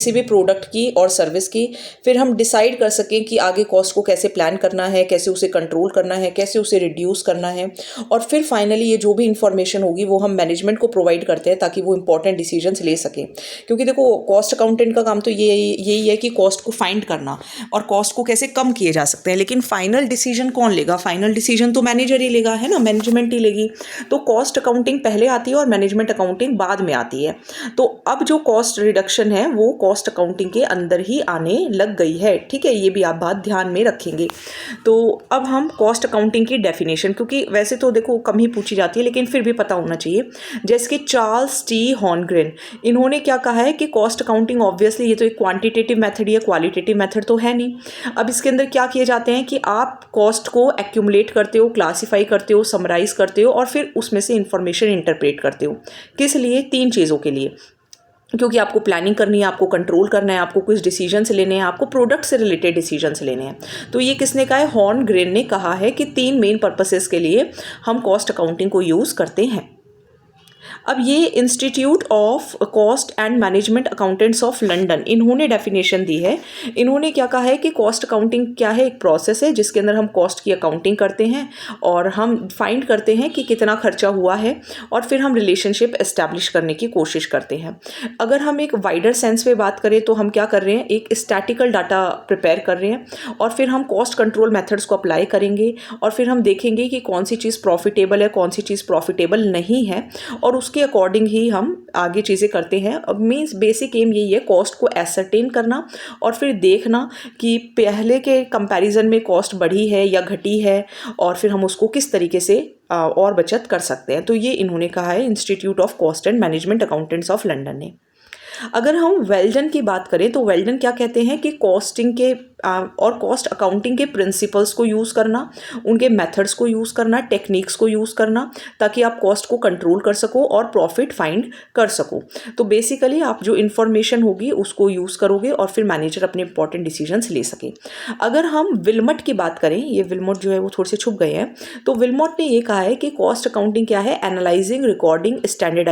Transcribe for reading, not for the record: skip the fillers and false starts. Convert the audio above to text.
किसी भी प्रोडक्ट की और सर्विस की, फिर हम डिसाइड कर सकें कि आगे कॉस्ट को कैसे प्लान करना है, कैसे उसे कंट्रोल करना है, कैसे उसे रिड्यूस करना है। और फिर फाइनली ये जो भी इंफॉर्मेशन होगी वो हम मैनेजमेंट को प्रोवाइड करते हैं ताकि वो इंपॉर्टेंट डिसीजंस ले सकें। क्योंकि देखो कॉस्ट अकाउंटेंट का काम तो यही है कि कॉस्ट को फाइंड करना और कॉस्ट को कैसे कम किए जा सकते हैं। लेकिन फाइनल डिसीजन कौन लेगा? फाइनल डिसीजन तो मैनेजर ही लेगा, है ना, मैनेजमेंट ही लेगी। तो कॉस्ट अकाउंटिंग पहले आती है और मैनेजमेंट अकाउंटिंग बाद में आती है। तो अब जो कॉस्ट रिडक्शन है वो कॉस्ट अकाउंटिंग के अंदर ही आने लग गई है। ठीक है, ये भी आप बात ध्यान में रखेंगे। तो अब हम कॉस्ट अकाउंटिंग की डेफिनेशन, क्योंकि वैसे तो देखो कम ही पूछी जाती है लेकिन फिर भी पता होना चाहिए। जैसे कि चार्ल्स टी हॉर्नग्रेन, इन्होंने क्या कहा है कि कॉस्ट अकाउंटिंग ऑब्वियसली ये तो एक क्वांटिटेटिव मेथड ही है, क्वालिटेटिव मेथड तो है नहीं। अब इसके अंदर क्या किए जाते हैं कि आप कॉस्ट को एक्यूमुलेट करते हो, क्लासीफाई करते हो, समराइज करते हो और फिर उसमें से इंफॉर्मेशन इंटरप्रेट करते हो। किस लिए? 3 चीज़ों के लिए। क्योंकि आपको प्लानिंग करनी है, आपको कंट्रोल करना है, आपको कुछ डिसीजंस लेने हैं, आपको प्रोडक्ट से रिलेटेड डिसीजंस लेने हैं। तो ये किसने कहा है? हॉर्नग्रेन ने कहा है कि 3 मेन पर्पसेस के लिए हम कॉस्ट अकाउंटिंग को यूज़ करते हैं। अब ये institute of cost and management accountants of London, इन्होंने डेफिनेशन दी है। इन्होंने क्या कहा है कि कॉस्ट अकाउंटिंग क्या है? एक प्रोसेस है जिसके अंदर हम कॉस्ट की अकाउंटिंग करते हैं और हम फाइंड करते हैं कि कितना खर्चा हुआ है और फिर हम रिलेशनशिप एस्टैब्लिश करने की कोशिश करते हैं। अगर हम एक वाइडर सेंस में बात करें तो हम क्या कर रहे हैं? एक स्टैटिकल डाटा प्रिपेयर कर रहे हैं और फिर हम कॉस्ट कंट्रोल मेथड्स को अप्लाई करेंगे और फिर हम देखेंगे कि कौन सी चीज़ प्रॉफिटेबल है, कौन सी चीज़ प्रॉफिटेबल नहीं है और उसके अकॉर्डिंग ही हम आगे चीज़ें करते हैं। अब मीन्स बेसिक एम यही है, कॉस्ट को एसरटेन करना और फिर देखना कि पहले के कंपैरिजन में कॉस्ट बढ़ी है या घटी है और फिर हम उसको किस तरीके से और बचत कर सकते हैं। तो ये इन्होंने कहा है institute of cost and management accountants of London ने। अगर हम वेल्डन की बात करें तो वेल्डन क्या कहते हैं कि कॉस्टिंग के और कॉस्ट अकाउंटिंग के प्रिंसिपल्स को यूज़ करना, उनके मेथड्स को यूज़ करना, टेक्निक्स को यूज़ करना ताकि आप कॉस्ट को कंट्रोल कर सको और प्रॉफिट फाइंड कर सको। तो बेसिकली आप जो इन्फॉर्मेशन होगी उसको यूज़ करोगे और फिर मैनेजर अपने इंपॉर्टेंट डिसीजंस ले सके। अगर हम विल्मट की बात करें, ये विल्मट जो है वो थोड़े से छुप गए हैं, तो विल्मट ने ये कहा है कि कॉस्ट अकाउंटिंग क्या है? Analysing, recording, standard